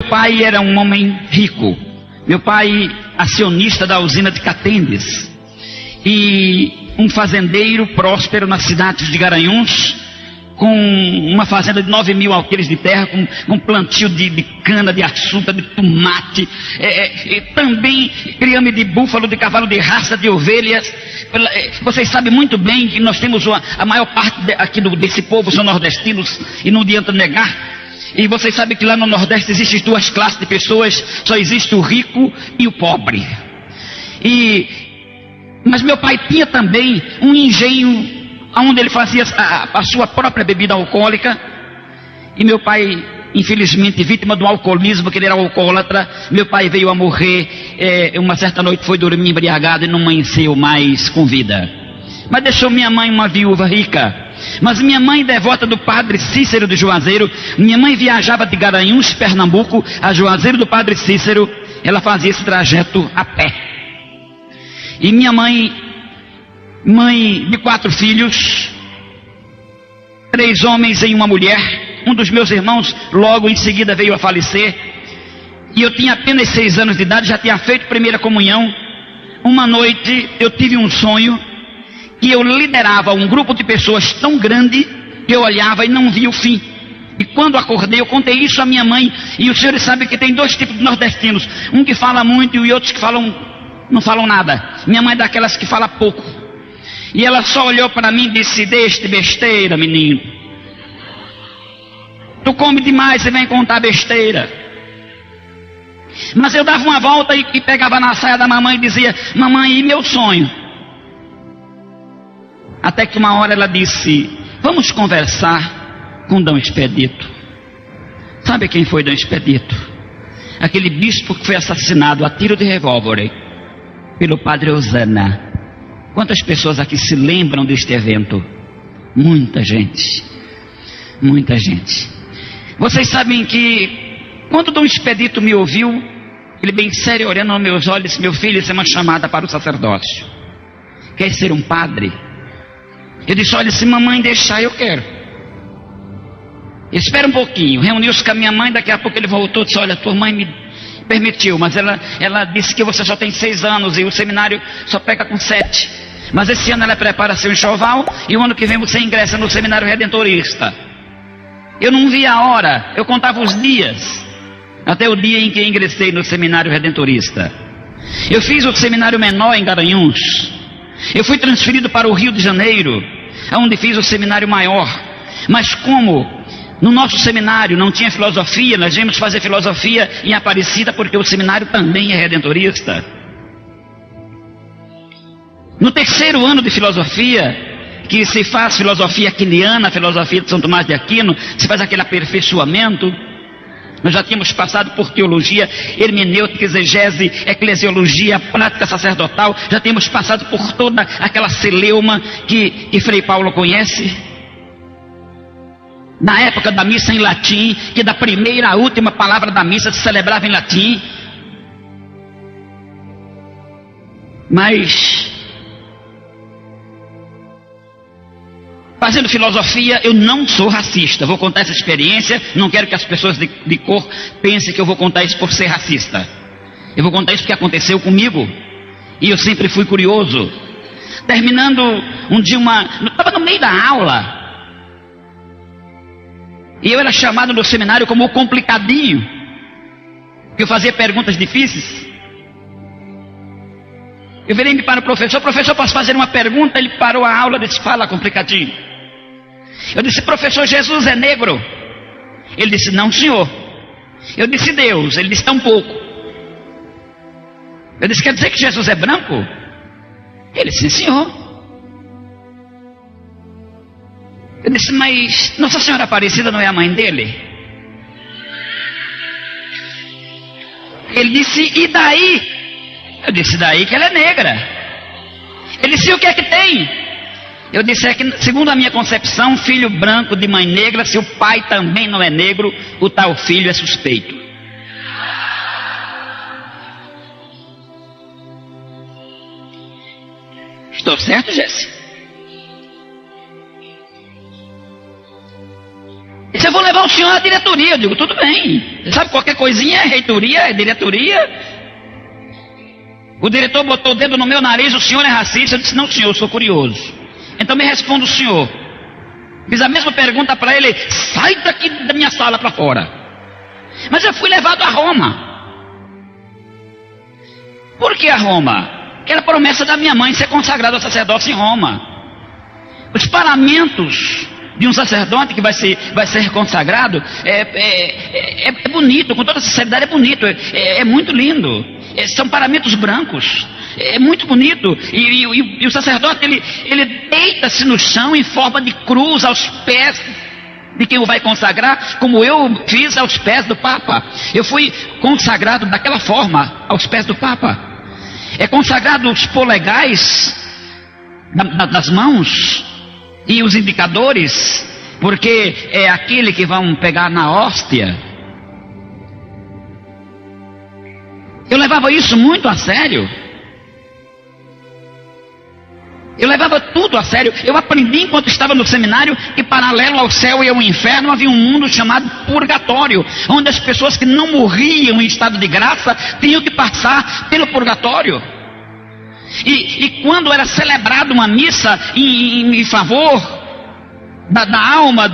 Meu pai era um homem rico. Meu pai, acionista da usina de Catendes, e um fazendeiro próspero na cidade de Garanhuns, com uma fazenda de 9.000 alqueires de terra, com plantio de cana, de açúcar, de tomate, também criame de búfalo, de cavalo de raça, de ovelhas. Vocês sabem muito bem que nós temos a maior parte aqui desse povo são nordestinos, e não adianta negar. E vocês sabem que lá no Nordeste existem duas classes de pessoas, só existe o rico e o pobre. Mas meu pai tinha também um engenho onde ele fazia a sua própria bebida alcoólica. E meu pai, infelizmente, vítima do alcoolismo, que ele era alcoólatra, meu pai veio a morrer, uma certa noite foi dormir embriagado e não amanheceu mais com vida. Mas deixou minha mãe uma viúva rica. Mas minha mãe, devota do padre Cícero de Juazeiro, minha mãe viajava de Garanhuns, Pernambuco, a Juazeiro do padre Cícero. Ela fazia esse trajeto a pé. E minha mãe de 4 filhos, 3 homens e uma mulher. Um dos meus irmãos logo em seguida veio a falecer, e eu tinha apenas 6 anos de idade, já tinha feito primeira comunhão. Uma noite eu tive um sonho que eu liderava um grupo de pessoas tão grande que eu olhava e não via o fim. E quando acordei, eu contei isso à minha mãe. E os senhores sabem que tem 2 tipos de nordestinos: um que fala muito e outros que não falam nada. Minha mãe é daquelas que fala pouco. E ela só olhou para mim e disse: "Deixe besteira, menino. Tu come demais e vem contar besteira." Mas eu dava uma volta e pegava na saia da mamãe e dizia: "Mamãe, e meu sonho?" Até que uma hora ela disse: "Vamos conversar com Dom Expedito." Sabe quem foi Dom Expedito? Aquele bispo que foi assassinado a tiro de revólver pelo padre Osana. Quantas pessoas aqui se lembram deste evento? Muita gente. Muita gente. Vocês sabem que quando Dom Expedito me ouviu, ele bem sério, olhando nos meus olhos, disse: "Meu filho, isso é uma chamada para o sacerdócio. Quer ser um padre?" Eu disse: "Olha, se mamãe deixar, eu quero." Espera um pouquinho. Reuniu-se com a minha mãe, daqui a pouco ele voltou e disse: "Olha, tua mãe me permitiu, mas ela disse que você só tem 6 anos e o seminário só pega com 7. Mas esse ano ela prepara seu enxoval e o ano que vem você ingressa no seminário redentorista." Eu não via a hora, eu contava os dias, até o dia em que ingressei no seminário redentorista. Eu fiz o seminário menor em Garanhuns. Eu fui transferido para o Rio de Janeiro, onde fiz o seminário maior. Mas como no nosso seminário não tinha filosofia, nós viemos fazer filosofia em Aparecida, porque o seminário também é redentorista. No 3º ano de filosofia, que se faz filosofia aquiniana, filosofia de São Tomás de Aquino, se faz aquele aperfeiçoamento. Nós já tínhamos passado por teologia, hermenêutica, exegese, eclesiologia, prática sacerdotal. Já tínhamos passado por toda aquela celeuma que Frei Paulo conhece. Na época da missa em latim, que da primeira à última palavra da missa se celebrava em latim. Mas fazendo filosofia, eu não sou racista. Vou contar essa experiência. Não quero que as pessoas de cor pensem que eu vou contar isso por ser racista. Eu vou contar isso porque aconteceu comigo. E eu sempre fui curioso. Terminando um dia estava no meio da aula. E eu era chamado no seminário como o complicadinho. Que eu fazia perguntas difíceis. Eu virei para o professor: "Professor, posso fazer uma pergunta?" Ele parou a aula e disse: "Fala, complicadinho." Eu disse: "Professor, Jesus é negro?" Ele disse: "Não, senhor." Eu disse: "Deus?" Ele disse: "Tão pouco." Eu disse: "Quer dizer que Jesus é branco?" Ele disse: "Sim, senhor." Eu disse: "Mas Nossa Senhora Aparecida não é a mãe dele?" Ele disse: "E daí?" Eu disse: "Daí que ela é negra." Ele disse: "E o que é que tem?" Eu disse: "É que, segundo a minha concepção, filho branco de mãe negra, se o pai também não é negro, o tal filho é suspeito." Estou certo, Jesse? Disse, eu vou levar o senhor à diretoria. Eu digo, tudo bem. Você sabe, qualquer coisinha é reitoria, é diretoria. O diretor botou o dedo no meu nariz, o senhor é racista? Eu disse, não senhor, eu sou curioso. Então me responda o senhor. Fiz a mesma pergunta para ele, sai daqui da minha sala para fora. Mas eu fui levado a Roma. Por que a Roma? Que era a promessa da minha mãe ser consagrado ao sacerdócio em Roma. Os paramentos de um sacerdote que vai ser consagrado é bonito, com toda sinceridade é bonito, é muito lindo. São paramentos brancos, é muito bonito. E o sacerdote ele deita-se no chão em forma de cruz aos pés de quem o vai consagrar, como eu fiz aos pés do Papa. Eu fui consagrado daquela forma aos pés do Papa. É consagrado os polegais das mãos e os indicadores, porque é aquele que vão pegar na hóstia. Eu levava isso muito a sério. Eu levava tudo a sério. Eu aprendi enquanto estava no seminário que paralelo ao céu e ao inferno havia um mundo chamado purgatório, onde as pessoas que não morriam em estado de graça tinham que passar pelo purgatório. E quando era celebrada uma missa em favor da alma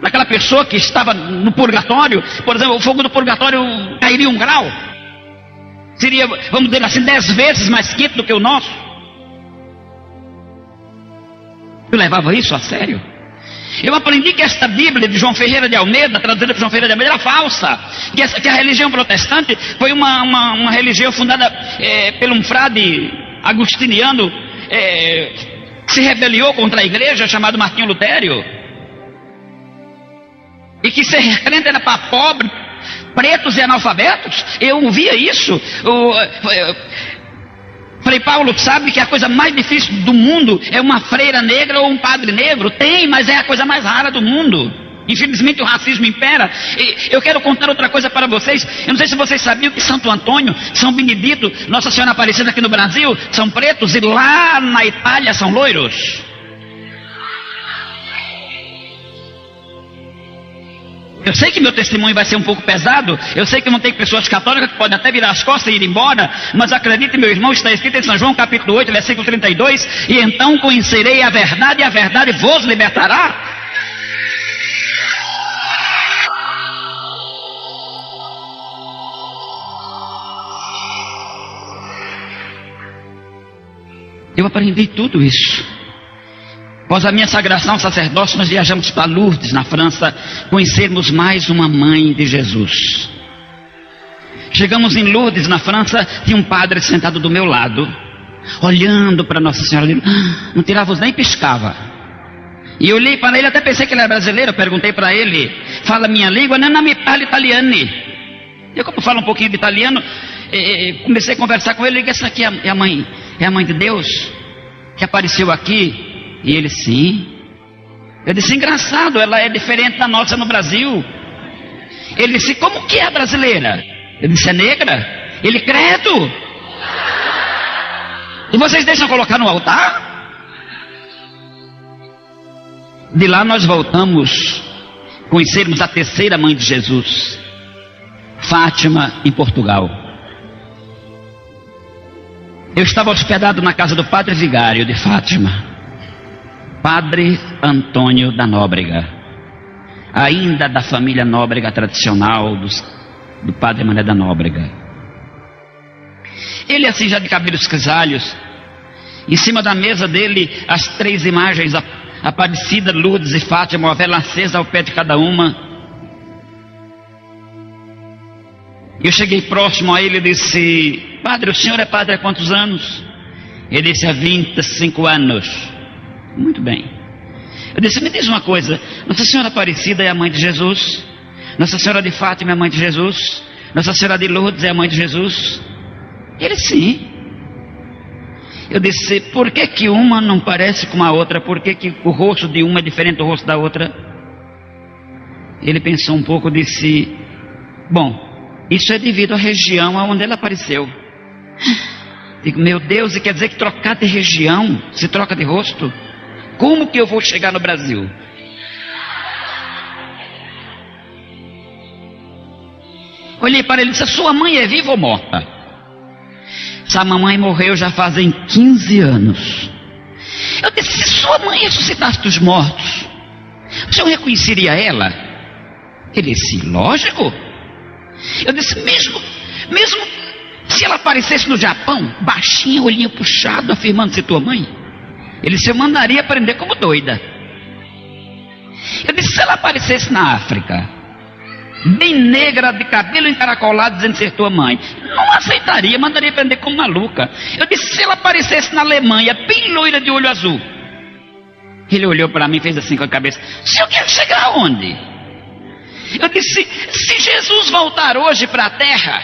daquela pessoa que estava no purgatório, por exemplo, o fogo do purgatório cairia 1 grau. Seria, vamos dizer assim, 10 vezes mais quente do que o nosso. Eu levava isso a sério. Eu aprendi que esta Bíblia de João Ferreira de Almeida, traduzida por João Ferreira de Almeida, era falsa. Que a religião protestante foi uma religião fundada por um frade agustiniano que se rebeliou contra a igreja, chamado Martinho Lutério. E que ser crente era para pobres, pretos e analfabetos. Eu ouvia isso. Frei Paulo sabe que a coisa mais difícil do mundo é uma freira negra ou um padre negro. Tem, mas é a coisa mais rara do mundo. Infelizmente o racismo impera. E eu quero contar outra coisa para vocês. Eu não sei se vocês sabiam que Santo Antônio, São Benedito, Nossa Senhora Aparecida aqui no Brasil são pretos e lá na Itália são loiros. Eu sei que meu testemunho vai ser um pouco pesado, eu sei que vão ter pessoas católicas que podem até virar as costas e ir embora, mas acredite, meu irmão, está escrito em São João capítulo 8, versículo 32, e então conhecerei a verdade e a verdade vos libertará. Eu aprendi tudo isso. Após a minha sagração ao sacerdócio, nós viajamos para Lourdes, na França, conhecermos mais uma mãe de Jesus. Chegamos em Lourdes, na França, tinha um padre sentado do meu lado, olhando para Nossa Senhora, não tirava os nem piscava. E eu olhei para ele, até pensei que ele era brasileiro, perguntei para ele, fala minha língua? Não me fala italiano. Eu, como falo um pouquinho de italiano, comecei a conversar com ele, e essa aqui é a mãe de Deus, que apareceu aqui. E ele, sim. Eu disse, engraçado, ela é diferente da nossa no Brasil. Ele disse, como que é brasileira? Eu disse, é negra? Ele, credo. E vocês deixam colocar no altar? De lá nós voltamos conhecermos a terceira mãe de Jesus, Fátima, em Portugal. Eu estava hospedado na casa do padre vigário de Fátima, Padre Antônio da Nóbrega, ainda da família Nóbrega tradicional do Padre Mané da Nóbrega. Ele assim já de cabelos grisalhos, em cima da mesa dele as 3 imagens, Aparecida, Lourdes e Fátima, uma vela acesa ao pé de cada uma. Eu cheguei próximo a ele e disse, padre, o senhor é padre há quantos anos? Ele disse, há 25 anos. Muito bem. Eu disse, me diz uma coisa, Nossa Senhora Aparecida é a mãe de Jesus? Nossa Senhora de Fátima é a mãe de Jesus? Nossa Senhora de Lourdes é a mãe de Jesus? Ele, sim. Eu disse, por que uma não parece com a outra? Por que o rosto de uma é diferente do rosto da outra? Ele pensou um pouco e disse, bom, isso é devido à região onde ela apareceu. Digo, meu Deus, e quer dizer que trocar de região se troca de rosto? Como que eu vou chegar no Brasil? Olhei para ele e disse: sua mãe é viva ou morta? Essa mamãe morreu já fazem 15 anos. Eu disse: se sua mãe ressuscitasse dos mortos, o senhor reconheceria ela? Ele disse: lógico. Eu disse: mesmo se ela aparecesse no Japão, baixinha, olhinho puxado, afirmando ser tua mãe? Ele disse: eu mandaria prender como doida. Eu disse: se ela aparecesse na África, bem negra, de cabelo encaracolado, dizendo ser tua mãe, não aceitaria, mandaria prender como maluca. Eu disse: se ela aparecesse na Alemanha, bem loira de olho azul. Ele olhou para mim e fez assim com a cabeça: o senhor quer chegar aonde? Eu disse: se Jesus voltar hoje para a terra,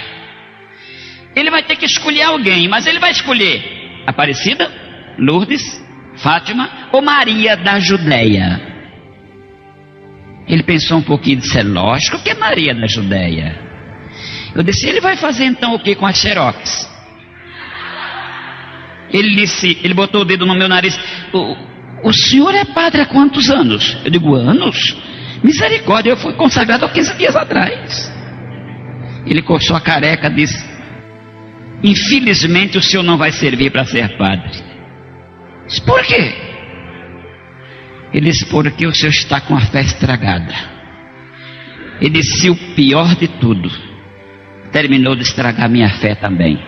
ele vai ter que escolher alguém, mas ele vai escolher Aparecida, Lourdes, Fátima ou Maria da Judéia. Ele pensou um pouquinho e disse: é lógico que é Maria da Judéia. Eu disse: ele vai fazer então o que com a xerox? Ele botou o dedo no meu nariz: o senhor é padre há quantos anos? Eu digo: anos? Misericórdia, eu fui consagrado há 15 dias atrás. Ele coçou a careca e disse: infelizmente o senhor não vai servir para ser padre. Eu disse: por quê? Ele disse: porque o senhor está com a fé estragada. Ele disse: o pior de tudo, terminou de estragar minha fé também.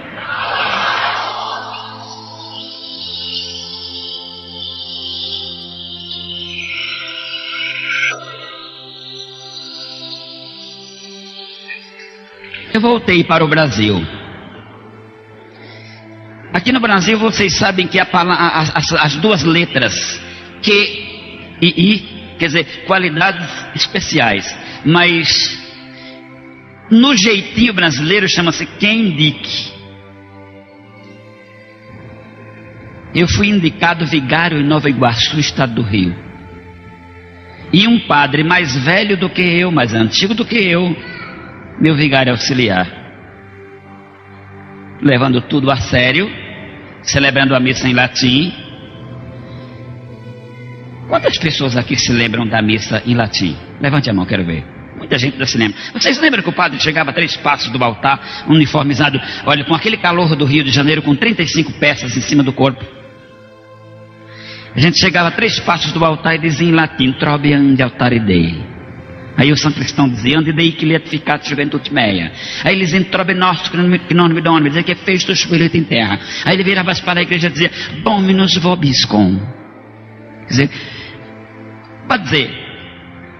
Eu voltei para o Brasil. Aqui no Brasil vocês sabem que as duas letras Q e I, quer dizer, qualidades especiais, mas no jeitinho brasileiro chama-se quem indique. Eu fui indicado vigário em Nova Iguaçu, estado do Rio, e um padre mais velho do que eu, mais antigo do que eu, meu vigário auxiliar, levando tudo a sério, celebrando a missa em latim. Quantas pessoas aqui se lembram da missa em latim? Levante a mão, quero ver. Muita gente ainda se lembra. Vocês lembram que o padre chegava a 3 passos do altar, uniformizado, olha, com aquele calor do Rio de Janeiro, com 35 peças em cima do corpo? A gente chegava a 3 passos do altar e dizia em latim: trobe ande altare Dei. Aí o Santo Cristão dizia: ande Dei que lietificat juventude mea. Aí ele dizia: trobe nostro que non me dona, dizia que fez tu espírito em terra. Aí ele virava para a igreja e dizia: dominus vobiscum. Quer dizer, pode dizer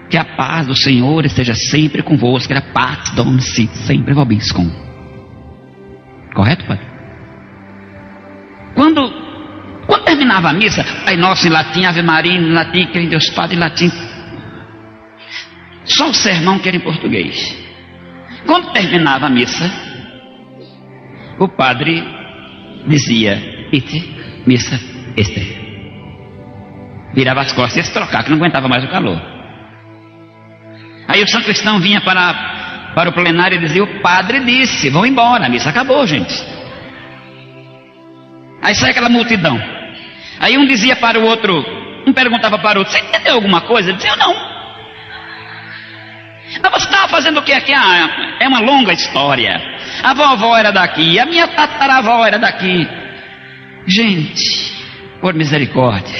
que a paz do Senhor esteja sempre convosco, era pax Domini sit sempre vobiscum. Correto, padre? Quando terminava a missa, Pai Nosso em latim, Ave Maria em latim, crê em Deus Padre em latim, só o sermão que era em português. Quando terminava a missa, o padre dizia: ite missa este. Virava as costas e ia se trocar, que não aguentava mais o calor. Aí o Santo Cristão vinha para o plenário e dizia: o padre disse, vão embora, a missa acabou, gente. Aí sai aquela multidão. Aí um dizia para o outro, um perguntava para o outro: você entendeu alguma coisa? Ele dizia: eu não. Mas você estava fazendo o que aqui? Ah, é uma longa história. A vovó era daqui, a minha tataravó era daqui. Gente, por misericórdia,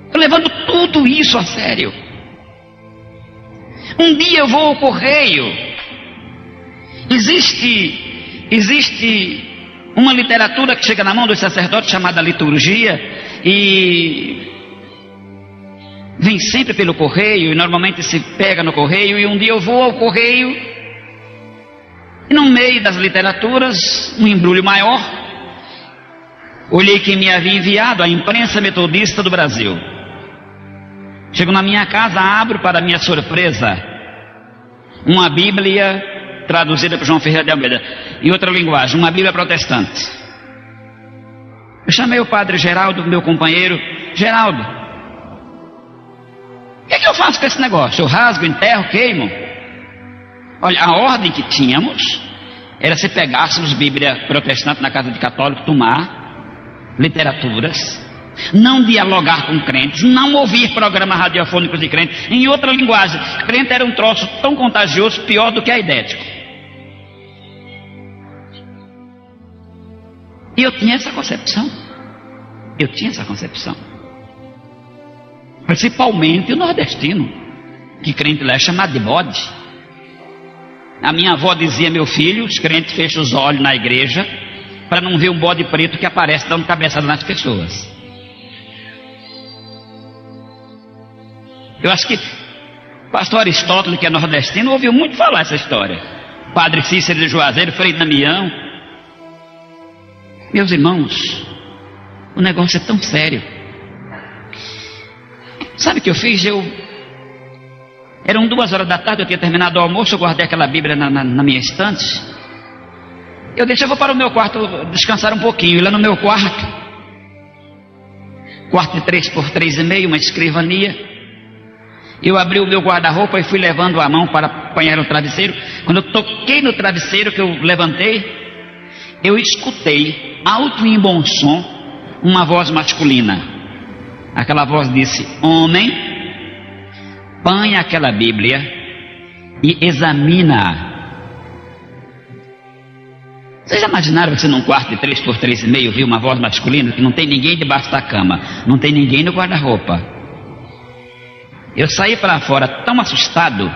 estou levando tudo isso a sério. Um dia eu vou ao correio. Existe uma literatura que chega na mão dos sacerdotes chamada liturgia, e vem sempre pelo correio, e normalmente se pega no correio. E um dia eu vou ao correio, e no meio das literaturas, um embrulho maior, olhei quem me havia enviado: a imprensa metodista do Brasil. Chego na minha casa, abro, para minha surpresa, uma Bíblia traduzida por João Ferreira de Almeida, em outra linguagem, uma Bíblia protestante. Eu chamei o padre Geraldo, meu companheiro: Geraldo, o que eu faço com esse negócio? Eu rasgo, enterro, queimo? Olha, a ordem que tínhamos era se pegássemos Bíblia protestante na casa de católico, tomar literaturas, não dialogar com crentes, não ouvir programas radiofônicos de crentes. Em outra linguagem, crente era um troço tão contagioso, pior do que aidético. E eu tinha essa concepção. Principalmente o nordestino, que crente lá é chamado de bode. A minha avó dizia: meu filho, os crentes fecham os olhos na igreja para não ver um bode preto que aparece dando cabeçada nas pessoas. Eu acho que o pastor Aristóteles, que é nordestino, ouviu muito falar essa história. Padre Cícero de Juazeiro, Frei Damião. Meus irmãos, o negócio é tão sério. Sabe o que eu fiz? Eram 2 horas da tarde, eu tinha terminado o almoço, eu guardei aquela Bíblia na minha estante. Eu disse: eu vou para o meu quarto descansar um pouquinho. E lá no meu quarto de 3 por 3,5, uma escrivania. Eu abri o meu guarda-roupa e fui levando a mão para apanhar no travesseiro. Quando eu toquei no travesseiro, que eu levantei, eu escutei, alto e em bom som, uma voz masculina. Aquela voz disse: homem, põe aquela Bíblia e examina-a. Vocês já imaginaram você num quarto de 3 por 3,5 viu uma voz masculina, que não tem ninguém debaixo da cama, não tem ninguém no guarda-roupa? Eu saí para fora tão assustado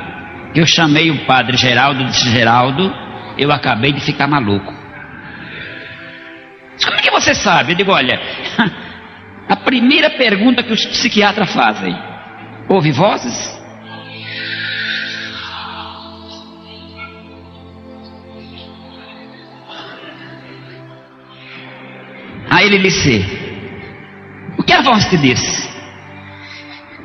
que eu chamei o padre Geraldo, disse: Geraldo, eu acabei de ficar maluco. Como é que você sabe? Eu digo: olha, a primeira pergunta que os psiquiatras fazem: ouve vozes? Aí ele disse: o que a voz te disse?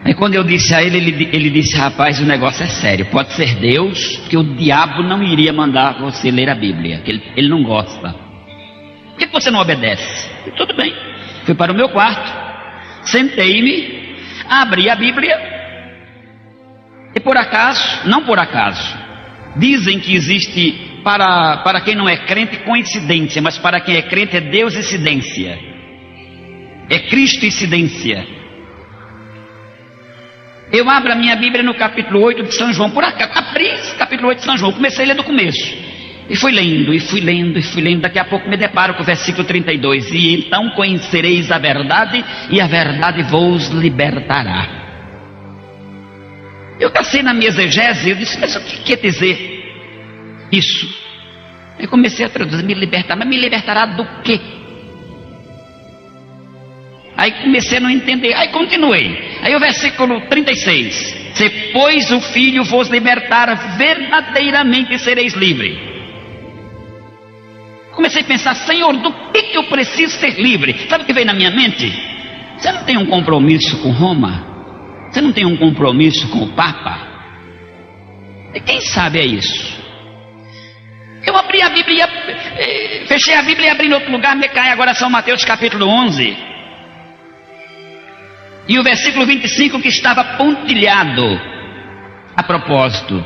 Aí quando eu disse a ele, ele disse: rapaz, o negócio é sério, pode ser Deus, que o diabo não iria mandar você ler a Bíblia, que ele não gosta. Por que você não obedece? E tudo bem. Fui para o meu quarto, sentei-me, abri a Bíblia, e por acaso, não por acaso, dizem que existe para quem não é crente coincidência, mas para quem é crente é Deus incidência, é Cristo incidência. Eu abro a minha Bíblia no capítulo 8 de São João, por acaso, abri esse capítulo 8 de São João, comecei a ler do começo, e fui lendo, daqui a pouco me deparo com o versículo 32, e então conhecereis a verdade, e a verdade vos libertará. Eu passei na minha exegese, eu disse: mas o que quer dizer isso? Eu comecei a traduzir: me libertar, mas me libertará do quê? Aí comecei a não entender, aí continuei. Aí o versículo 36: se pois o Filho vos libertar, verdadeiramente sereis livres. Comecei a pensar: Senhor, do que eu preciso ser livre? Sabe o que veio na minha mente? Você não tem um compromisso com Roma? Você não tem um compromisso com o Papa? E quem sabe é isso? Eu abri a Bíblia, fechei a Bíblia e abri em outro lugar, me cai agora São Mateus capítulo 11. E o versículo 25, que estava pontilhado a propósito.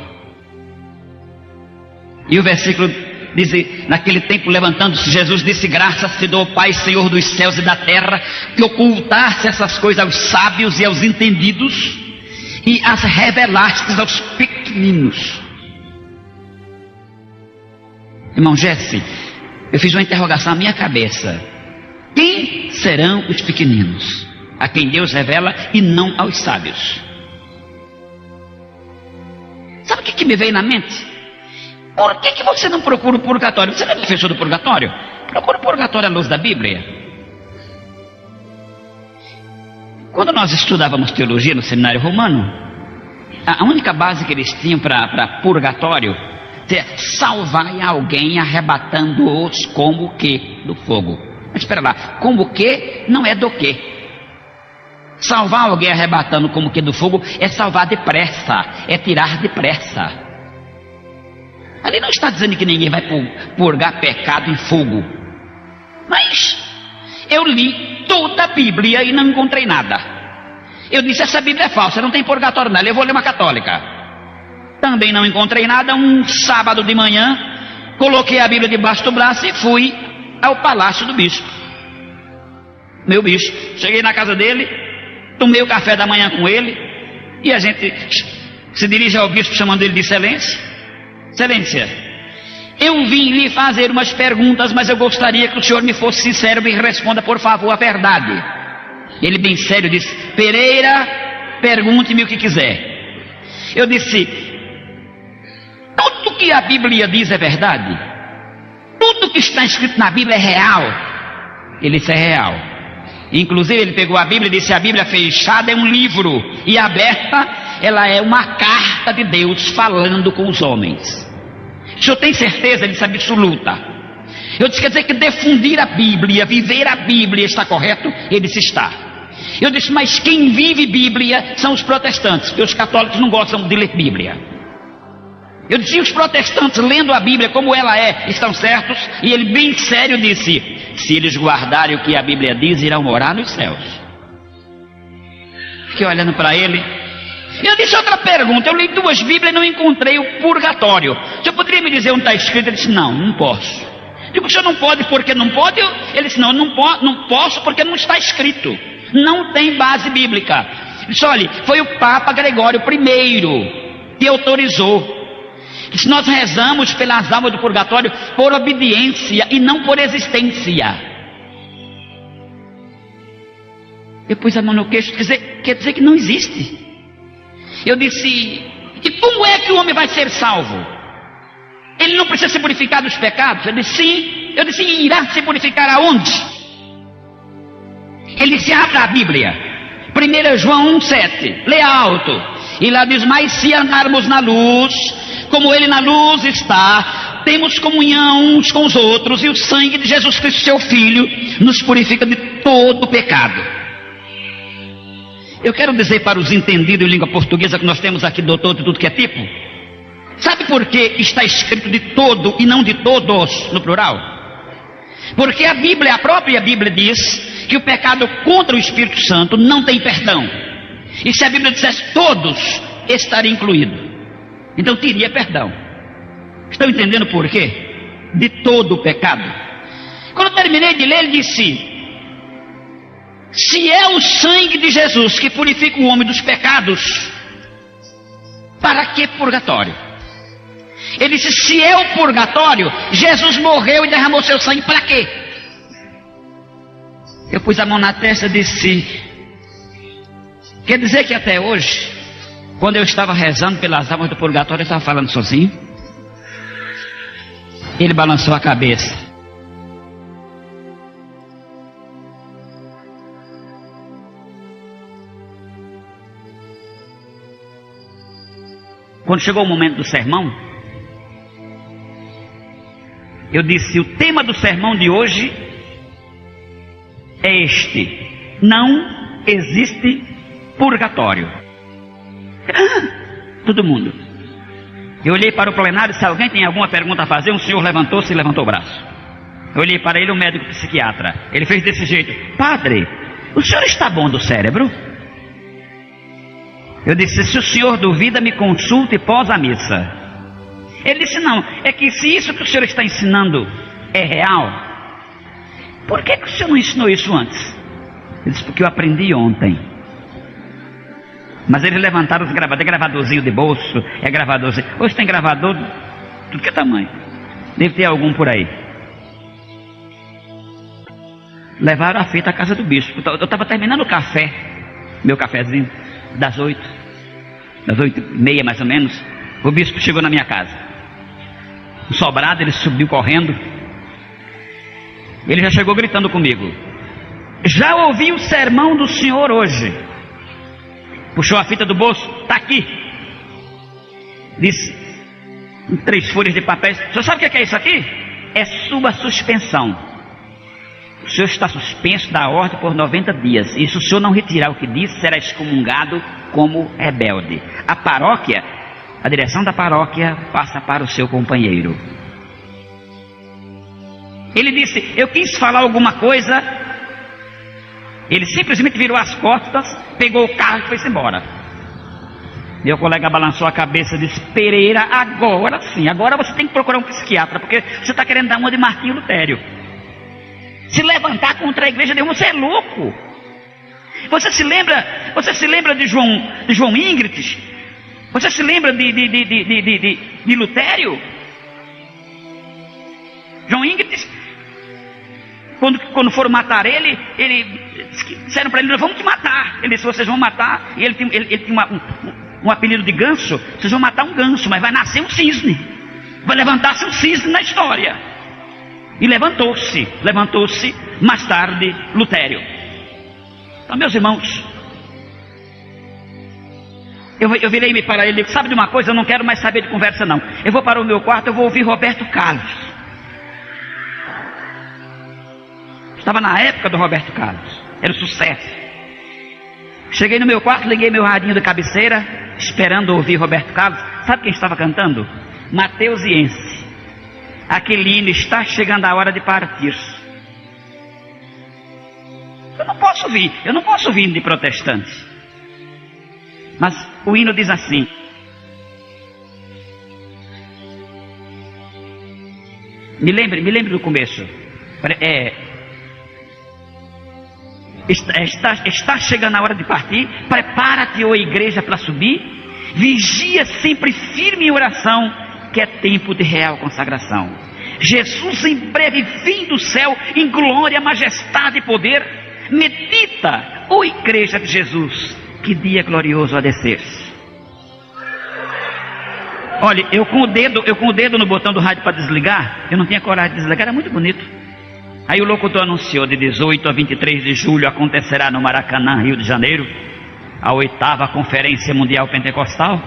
E o versículo diz: naquele tempo, levantando-se Jesus, disse: graças te dou, Pai, Senhor dos céus e da terra, que ocultaste essas coisas aos sábios e aos entendidos, e as revelastes aos pequeninos. Irmão Jesse, eu fiz uma interrogação na minha cabeça: quem serão os pequeninos? A quem Deus revela e não aos sábios. Sabe o que me veio na mente? Por que você não procura o purgatório? Você não é professor do purgatório? Procura o purgatório à luz da Bíblia. Quando nós estudávamos teologia no seminário romano, a única base que eles tinham para purgatório é salvar alguém arrebatando-os como o que? Do fogo. Mas espera lá, como o que não é do que? Salvar alguém arrebatando como que do fogo é salvar depressa, é tirar depressa. Ali não está dizendo que ninguém vai purgar pecado em fogo. Mas eu li toda a Bíblia e não encontrei nada. Eu disse: essa Bíblia é falsa, não tem purgatório nela, eu vou ler uma católica. Também não encontrei nada. Um sábado de manhã, coloquei a Bíblia debaixo do braço e fui ao palácio do bispo. meu bispo. Cheguei na casa dele, tomei o café da manhã com ele, e a gente se dirige ao bispo chamando ele de excelência. Excelência, eu vim lhe fazer umas perguntas, mas eu gostaria que o senhor me fosse sincero e me responda, por favor, a verdade. Ele bem sério disse: Pereira, pergunte-me o que quiser. Eu disse: tudo que a Bíblia diz é verdade? Tudo que está escrito na Bíblia é real? Ele disse: é real. Inclusive ele pegou a Bíblia e disse: a Bíblia fechada é um livro, e aberta ela é uma carta de Deus falando com os homens. O senhor tem certeza? Ele disse: absoluta. Eu disse: quer dizer que difundir a Bíblia, viver a Bíblia está correto? Ele disse: está. Eu disse: mas quem vive Bíblia são os protestantes, porque os católicos não gostam de ler Bíblia. Eu disse: e os protestantes lendo a Bíblia como ela é, estão certos? E ele bem sério disse: se eles guardarem o que a Bíblia diz, irão morar nos céus. Fiquei olhando para ele. Eu disse: outra pergunta, eu li 2 Bíblias e não encontrei o purgatório. O senhor poderia me dizer onde está escrito? Ele disse: não posso. Digo: o senhor não pode porque não pode? Ele disse: não posso porque não está escrito. Não tem base bíblica. Ele disse: olha, foi o Papa Gregório I que autorizou. Se nós rezamos pelas almas do purgatório por obediência e não por existência. Eu pus a mão no queixo, quer dizer que não existe. Eu disse: e como é que o homem vai ser salvo? Ele não precisa se purificar dos pecados? Ele disse: sim. Eu disse: irá se purificar aonde? Ele disse: abra a Bíblia, 1 João 1,7, leia alto, e lá diz: mas se andarmos na luz, como ele na luz está, temos comunhão uns com os outros, e o sangue de Jesus Cristo, seu Filho, nos purifica de todo pecado. Eu quero dizer para os entendidos em língua portuguesa que nós temos aqui doutor de tudo que é tipo, sabe por que está escrito de todo e não de todos no plural? Porque a Bíblia, a própria Bíblia diz que o pecado contra o Espírito Santo não tem perdão. E se a Bíblia dissesse todos, estaria incluído. Então teria perdão. Estão entendendo por quê? De todo o pecado. Quando eu terminei de ler, ele disse: se é o sangue de Jesus que purifica o homem dos pecados, para que purgatório? Ele disse: se é o purgatório, Jesus morreu e derramou seu sangue, para quê? Eu pus a mão na testa e disse: quer dizer que até hoje, quando eu estava rezando pelas almas do purgatório, eu estava falando sozinho? Ele balançou a cabeça. Quando chegou o momento do sermão, eu disse: o tema do sermão de hoje é este: não existe purgatório. Todo mundo. Eu olhei para o plenário, se alguém tem alguma pergunta a fazer, um senhor levantou-se e levantou o braço. Eu olhei para ele, um médico psiquiatra. Ele fez desse jeito: padre, o senhor está bom do cérebro? Eu disse: se o senhor duvida, me consulte pós a missa. Ele disse: não, é que se isso que o senhor está ensinando é real, por que o senhor não ensinou isso antes? Ele disse: porque eu aprendi ontem. Mas eles levantaram os gravadores, é gravadorzinho de bolso, é gravadorzinho. Hoje tem gravador de tudo que é tamanho. Deve ter algum por aí. Levaram a fita à casa do bispo. Eu estava terminando o café, meu cafezinho, das 8h30 mais ou menos. O bispo chegou na minha casa. Um sobrado, ele subiu correndo. Ele já chegou gritando comigo: já ouvi o sermão do senhor hoje. Puxou a fita do bolso: está aqui. Disse, em 3 folhas de papel: o senhor sabe o que é isso aqui? É sua suspensão. O senhor está suspenso da ordem por 90 dias. E se o senhor não retirar o que disse, será excomungado como rebelde. A paróquia, a direção da paróquia passa para o seu companheiro. Ele disse: eu quis falar alguma coisa. Ele simplesmente virou as costas, pegou o carro e foi-se embora. Meu colega balançou a cabeça e disse: Pereira, agora sim, agora você tem que procurar um psiquiatra, porque você está querendo dar uma de Martinho Lutério. se levantar contra a igreja de Deus. Você é louco. Você se lembra de João Ingrid? Você se lembra de Lutério? João Ingrid, quando foram matar ele disseram para ele: vamos te matar. Ele disse: vocês vão matar. E ele tinha um apelido de ganso. Vocês vão matar um ganso, mas vai nascer um cisne. Vai levantar-se um cisne na história. E levantou-se mais tarde Lutério. Então, meus irmãos, eu virei-me para ele e disse: sabe de uma coisa, eu não quero mais saber de conversa não. Eu vou para o meu quarto, eu vou ouvir Roberto Carlos. Estava na época do Roberto Carlos, era um sucesso. Cheguei no meu quarto, liguei meu radinho de cabeceira, esperando ouvir Roberto Carlos. Sabe quem estava cantando? Mateusiense. Aquele hino: está chegando a hora de partir. Eu não posso ouvir hino de protestante. Mas o hino diz assim: me lembre do começo. Está chegando a hora de partir. Prepara-te, ó igreja, para subir. Vigia sempre firme em oração, que é tempo de real consagração. Jesus em breve vem do céu, em glória, majestade e poder. Medita, ó igreja de Jesus, que dia glorioso a descer-se. Olha, eu com o dedo no botão do rádio para desligar, eu não tinha coragem de desligar, era muito bonito. Aí o locutor anunciou: de 18 a 23 de julho acontecerá no Maracanã, Rio de Janeiro, a 8ª Conferência Mundial Pentecostal,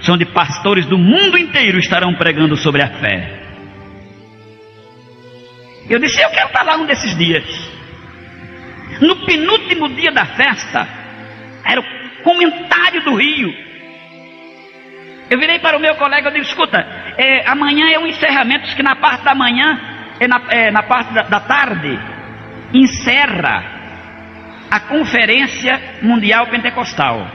onde pastores do mundo inteiro estarão pregando sobre a fé. Eu disse: eu quero estar lá um desses dias. No penúltimo dia da festa, era o comentário do Rio. Eu virei para o meu colega e disse: escuta, amanhã é um encerramento, que na parte da manhã, na parte da tarde, encerra a Conferência Mundial Pentecostal.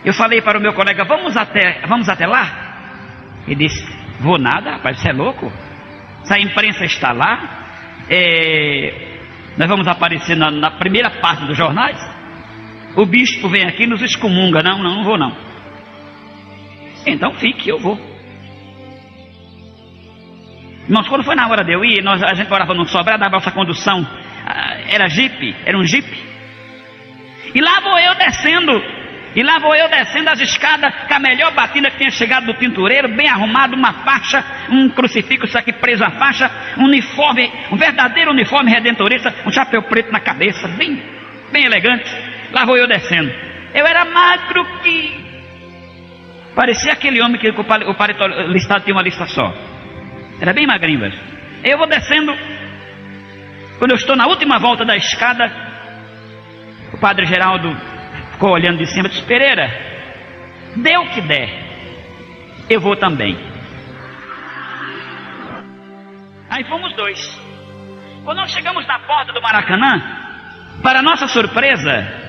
Eu falei para o meu colega: vamos até lá? Ele disse: vou nada, rapaz, você é louco? Se a imprensa está lá, nós vamos aparecer na primeira parte dos jornais. O bispo vem aqui e nos excomunga. Não vou não. Então fique, eu vou. Irmãos, quando foi na hora de eu ir, a gente morava num sobrado, da nossa condução era um jipe. E lá vou eu descendo as escadas, com a melhor batina que tinha chegado do tintureiro, bem arrumado, uma faixa, um crucifixo aqui preso à faixa, um uniforme, um verdadeiro uniforme redentorista, um chapéu preto na cabeça, bem elegante. Lá vou eu descendo. Eu era magro que parecia aquele homem que o paletó listado tinha uma lista só. Era bem magrinho, velho. Eu vou descendo. Quando eu estou na última volta da escada, o padre Geraldo ficou olhando de cima e disse: Pereira, dê o que der, eu vou também. Aí fomos dois. Quando nós chegamos na porta do Maracanã, para nossa surpresa,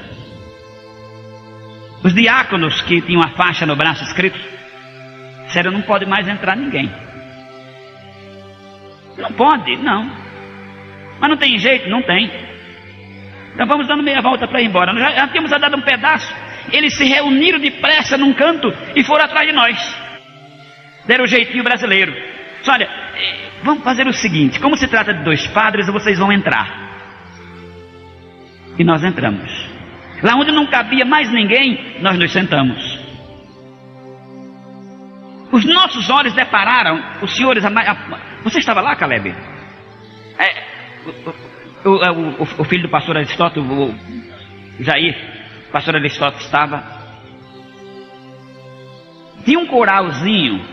os diáconos que tinham a faixa no braço escrito disseram: não pode mais entrar ninguém. Não pode? Não. Mas não tem jeito? Não tem. Então vamos dando meia volta para ir embora. Nós já tínhamos dado um pedaço. Eles se reuniram depressa num canto e foram atrás de nós. Deram o jeitinho brasileiro. Disse: olha, vamos fazer o seguinte: como se trata de dois padres, vocês vão entrar. E nós entramos. Lá onde não cabia mais ninguém, nós nos sentamos. Os nossos olhos depararam, os senhores... Você estava lá, Caleb? O filho do pastor Aristóteles, o Jair, o pastor Aristóteles estava. Tinha um coralzinho,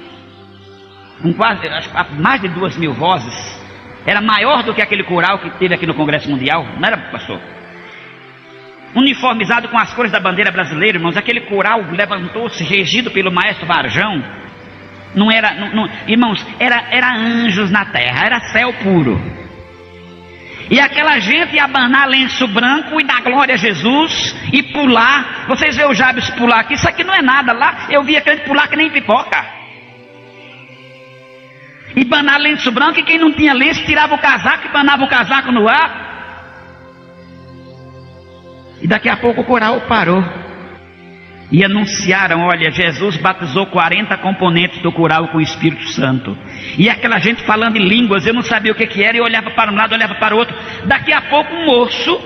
com quase mais de 2.000 vozes. Era maior do que aquele coral que teve aqui no Congresso Mundial, não era, pastor? Uniformizado com as cores da bandeira brasileira, irmãos. Aquele coral levantou-se, regido pelo maestro Varjão. Não era, irmãos, era anjos na terra, era céu puro. E aquela gente ia abanar lenço branco e dar glória a Jesus e pular. Vocês veem o Jabes pular aqui, isso aqui não é nada. Lá eu vi aquele pular que nem pipoca. E banar lenço branco, e quem não tinha lenço tirava o casaco e banava o casaco no ar. E daqui a pouco o coral parou. E anunciaram, olha, Jesus batizou 40 componentes do coral com o Espírito Santo. E aquela gente falando em línguas, eu não sabia o que era, e olhava para um lado, olhava para o outro. Daqui a pouco um moço,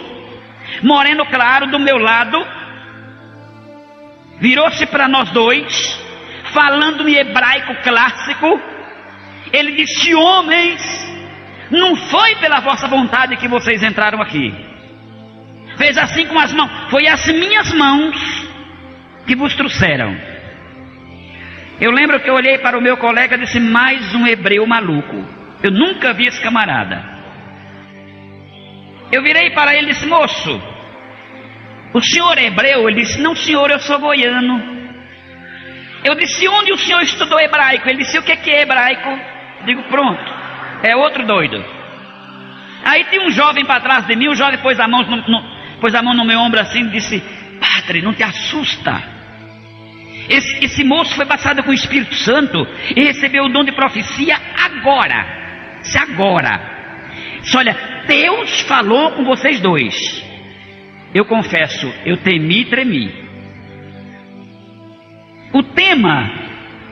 moreno claro, do meu lado, virou-se para nós dois, falando em hebraico clássico. Ele disse: homens, não foi pela vossa vontade que vocês entraram aqui. Fez assim com as mãos, foi as minhas mãos que vos trouxeram. Eu lembro que eu olhei para o meu colega e disse: mais um hebreu maluco. Eu nunca vi esse camarada. Eu virei para ele e disse: moço, o senhor é hebreu? Ele disse: não, senhor, eu sou goiano. Eu disse: onde o senhor estudou hebraico? Ele disse: o que é hebraico? Eu digo: pronto, é outro doido. Aí tinha um jovem para trás de mim. O jovem pôs a mão no meu ombro assim e disse: padre, não te assusta. Esse moço foi batizado com o Espírito Santo e recebeu o dom de profecia agora. Se agora. Disse: olha, Deus falou com vocês dois. Eu confesso, eu temi e tremi. O tema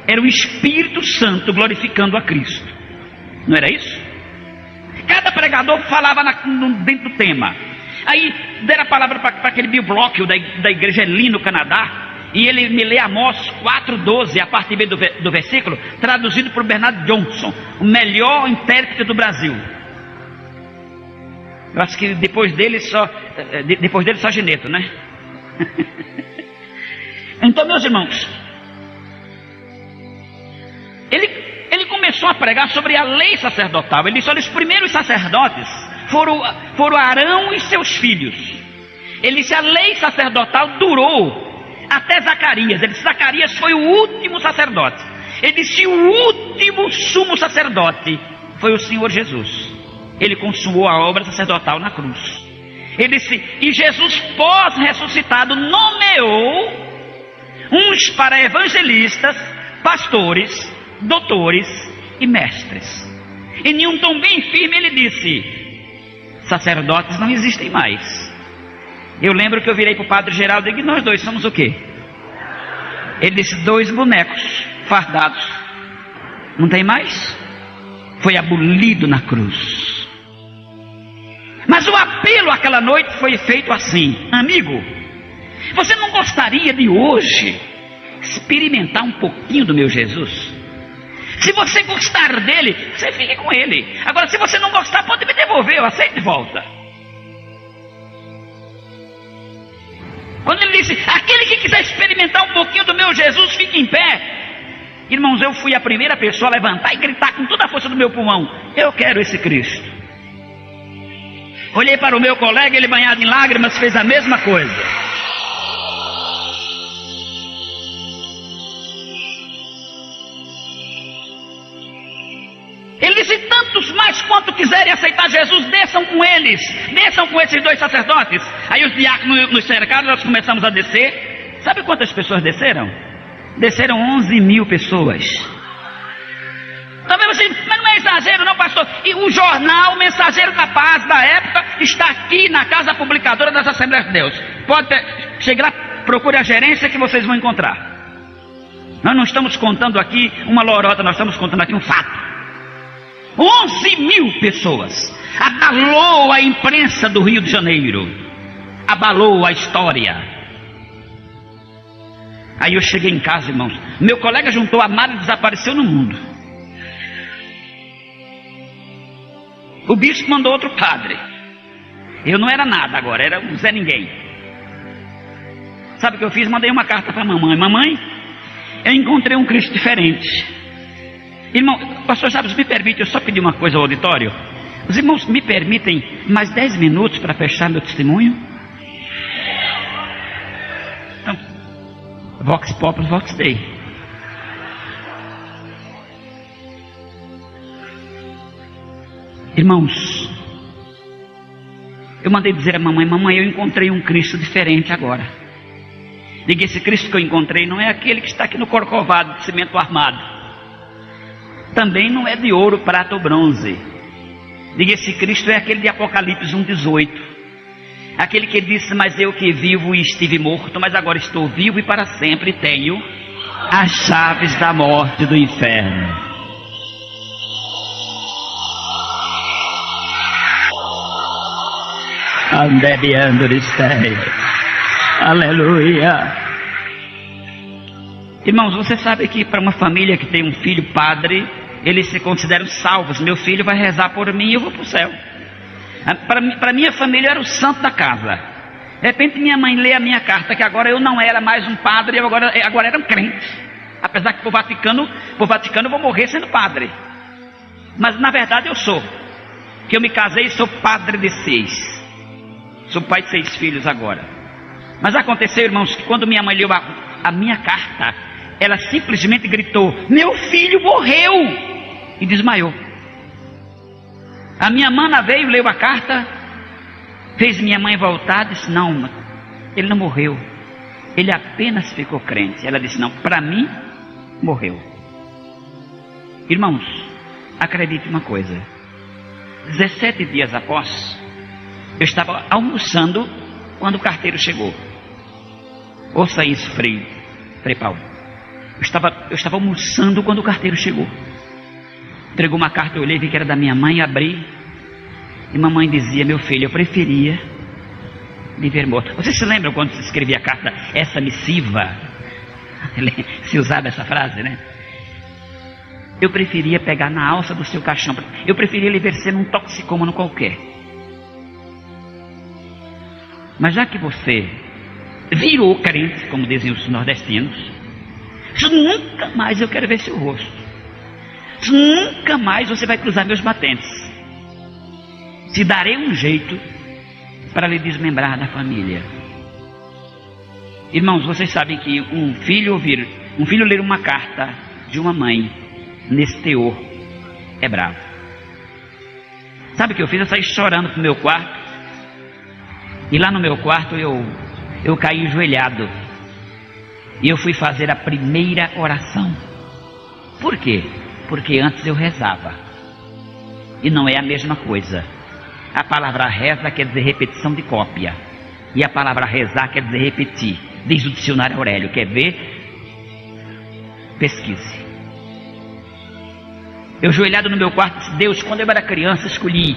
era o Espírito Santo glorificando a Cristo. Não era isso? Cada pregador falava dentro do tema. Aí deram a palavra para aquele Bill Block da igreja ali no Canadá. E ele me lê Amós 4,12, a parte B do versículo, traduzido por Bernard Johnson, o melhor intérprete do Brasil. Eu acho que depois dele só Geneto, né? Então, meus irmãos, ele começou a pregar sobre a lei sacerdotal. Ele disse: olha, os primeiros sacerdotes foram Arão e seus filhos. Ele disse: a lei sacerdotal durou até Zacarias. Ele disse: Zacarias foi o último sacerdote. Ele disse: o último sumo sacerdote foi o Senhor Jesus. Ele consumou a obra sacerdotal na cruz. Ele disse: e Jesus, pós-ressuscitado, nomeou uns para evangelistas, pastores, doutores e mestres. Em um tom bem firme ele disse: sacerdotes não existem mais. Eu lembro que eu virei para o padre Geraldo e disse: nós dois somos o quê? Ele disse: 2 bonecos fardados. Não tem mais? Foi abolido na cruz. Mas o apelo aquela noite foi feito assim: amigo, você não gostaria de hoje experimentar um pouquinho do meu Jesus? Se você gostar dele, você fique com ele. Agora, se você não gostar, pode me devolver, eu aceito de volta. Quando ele disse: aquele que quiser experimentar um pouquinho do meu Jesus, fique em pé. Irmãos, eu fui a primeira pessoa a levantar e gritar com toda a força do meu pulmão: eu quero esse Cristo. Olhei para o meu colega, ele banhado em lágrimas, fez a mesma coisa. Ele disse: tantos mais quanto quiserem aceitar Jesus, desçam com eles, desçam com esses 2 sacerdotes. Aí os diáconos nos cercaram, nós começamos a descer. Sabe quantas pessoas desceram? Desceram 11.000 pessoas. Talvez você, mas não é exagero não, pastor. E o jornal Mensageiro da Paz da época está aqui na casa publicadora das Assembleias de Deus. Pode chegar lá, procure a gerência que vocês vão encontrar. Nós não estamos contando aqui uma lorota, nós estamos contando aqui um fato. 11.000 pessoas. Abalou a imprensa do Rio de Janeiro. Abalou a história. Aí eu cheguei em casa, irmãos. Meu colega juntou a mala e desapareceu no mundo. O bispo mandou outro padre. Eu não era nada agora, era um Zé Ninguém. Sabe o que eu fiz? Mandei uma carta para a mamãe. Mamãe, eu encontrei um Cristo diferente. Irmão, pastor Jabes, me permite, eu só pedi uma coisa ao auditório. Os irmãos me permitem mais 10 minutos para fechar meu testemunho? Então, Vox Populi, Vox Dei. Irmãos, eu mandei dizer à mamãe: mamãe, eu encontrei um Cristo diferente agora. Diga: esse Cristo que eu encontrei não é aquele que está aqui no Corcovado de cimento armado. também não é de ouro, prata ou bronze. Diga, esse Cristo é aquele de Apocalipse 1,18. Aquele que disse, mas eu que vivo e estive morto, mas agora estou vivo e para sempre tenho as chaves da morte e do inferno. Aleluia. Irmãos, você sabe que para uma família que tem um filho padre, eles se consideram salvos. Meu filho vai rezar por mim e eu vou para o céu. Para minha família eu era o santo da casa. De repente minha mãe lê a minha carta, que agora eu não era mais um padre, eu agora era um crente. Apesar que por Vaticano eu vou morrer sendo padre. Mas na verdade eu sou. Que eu me casei e sou padre de 6. Sou pai de 6 filhos agora. Mas aconteceu, irmãos, que quando minha mãe leu a minha carta, ela simplesmente gritou, meu filho morreu, e desmaiou. A minha mana veio, leu a carta, fez minha mãe voltar, disse, não, ele não morreu, ele apenas ficou crente. Ela disse, não, para mim, morreu. Irmãos, acredite uma coisa, 17 dias após, eu estava almoçando quando o carteiro chegou. Ouça isso, Frei Paulo. Eu estava almoçando quando o carteiro chegou. Entregou uma carta, eu olhei, vi que era da minha mãe, abri. E mamãe dizia, meu filho, eu preferia me ver morto. Você se lembra quando se escrevia a carta, essa missiva? Se usava essa frase, né? Eu preferia pegar na alça do seu caixão. Eu preferia lhe ver ser um toxicômano qualquer. Mas já que você virou crente, como dizem os nordestinos, nunca mais eu quero ver seu rosto. Nunca mais você vai cruzar meus batentes. Te darei um jeito para lhe desmembrar da família. Irmãos, vocês sabem que um filho ler uma carta de uma mãe nesse teor é bravo. Sabe o que eu fiz? Eu saí chorando para o meu quarto. E lá no meu quarto eu caí enjoelhado. E eu fui fazer a primeira oração. Por quê? Porque antes eu rezava. E não é a mesma coisa. A palavra reza quer dizer repetição de cópia. E a palavra rezar quer dizer repetir. Diz o dicionário Aurélio. Quer ver? Pesquise. Eu ajoelhado no meu quarto disse, Deus, quando eu era criança escolhi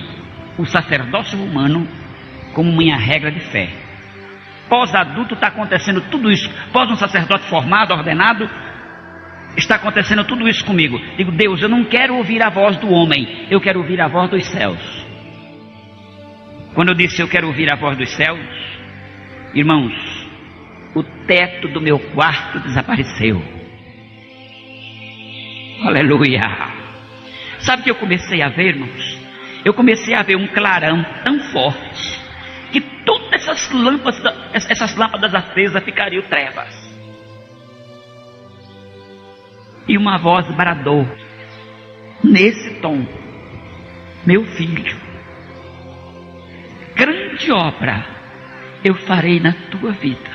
o sacerdócio humano como minha regra de fé. Pós-adulto está acontecendo tudo isso. Pós um sacerdote formado, ordenado, está acontecendo tudo isso comigo. Digo, Deus, eu não quero ouvir a voz do homem, eu quero ouvir a voz dos céus. Quando eu disse eu quero ouvir a voz dos céus, irmãos, o teto do meu quarto desapareceu. Aleluia. Sabe o que eu comecei a ver, irmãos? Eu comecei a ver um clarão tão forte que todas essas lâmpadas acesas ficariam trevas. E uma voz bradou nesse tom, meu filho, grande obra eu farei na tua vida.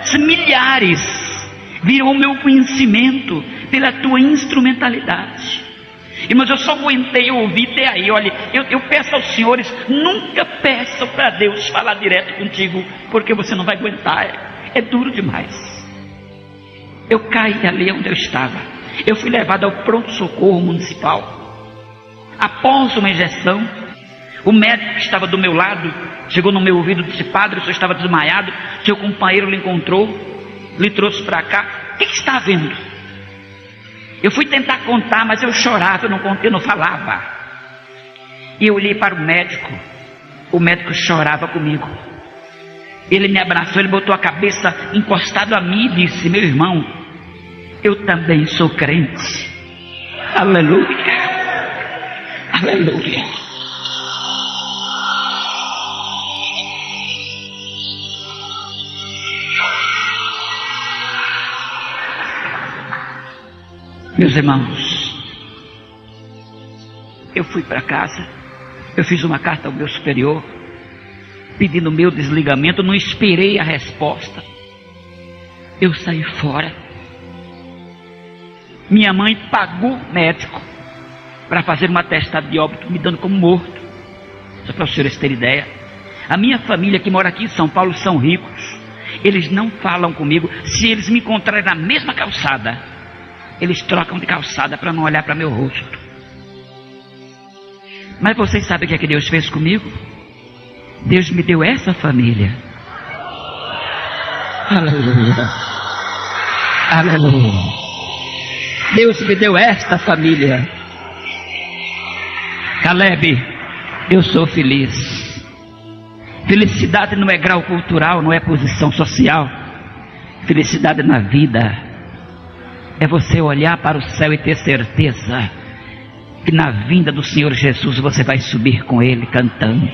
Os milhares virão o meu conhecimento pela tua instrumentalidade. Irmãos, eu só aguentei ouvir até aí. Olha, eu peço aos senhores, nunca peçam para Deus falar direto contigo, porque você não vai aguentar, é duro demais. Eu caí ali onde eu estava. Eu fui levado ao pronto-socorro municipal. Após uma injeção, o médico que estava do meu lado chegou no meu ouvido e disse, padre, o senhor estava desmaiado, seu companheiro lhe encontrou, lhe trouxe para cá, o que está havendo? Eu fui tentar contar, mas eu chorava, eu não falava. E eu olhei para o médico chorava comigo. Ele me abraçou, ele botou a cabeça encostado a mim e disse, meu irmão, eu também sou crente. Aleluia, aleluia. Meus irmãos, eu fui para casa, eu fiz uma carta ao meu superior, pedindo o meu desligamento, não esperei a resposta. Eu saí fora. Minha mãe pagou médico para fazer um atestado de óbito, me dando como morto. Só para os senhores terem ideia. A minha família que mora aqui em São Paulo são ricos. Eles não falam comigo. Se eles me encontrarem na mesma calçada, eles trocam de calçada para não olhar para meu rosto. Mas vocês sabem o que é que Deus fez comigo? Deus me deu essa família. Aleluia. Aleluia. Deus me deu esta família. Caleb, eu sou feliz. Felicidade não é grau cultural, não é posição social. Felicidade na vida é você olhar para o céu e ter certeza que na vinda do Senhor Jesus você vai subir com Ele cantando.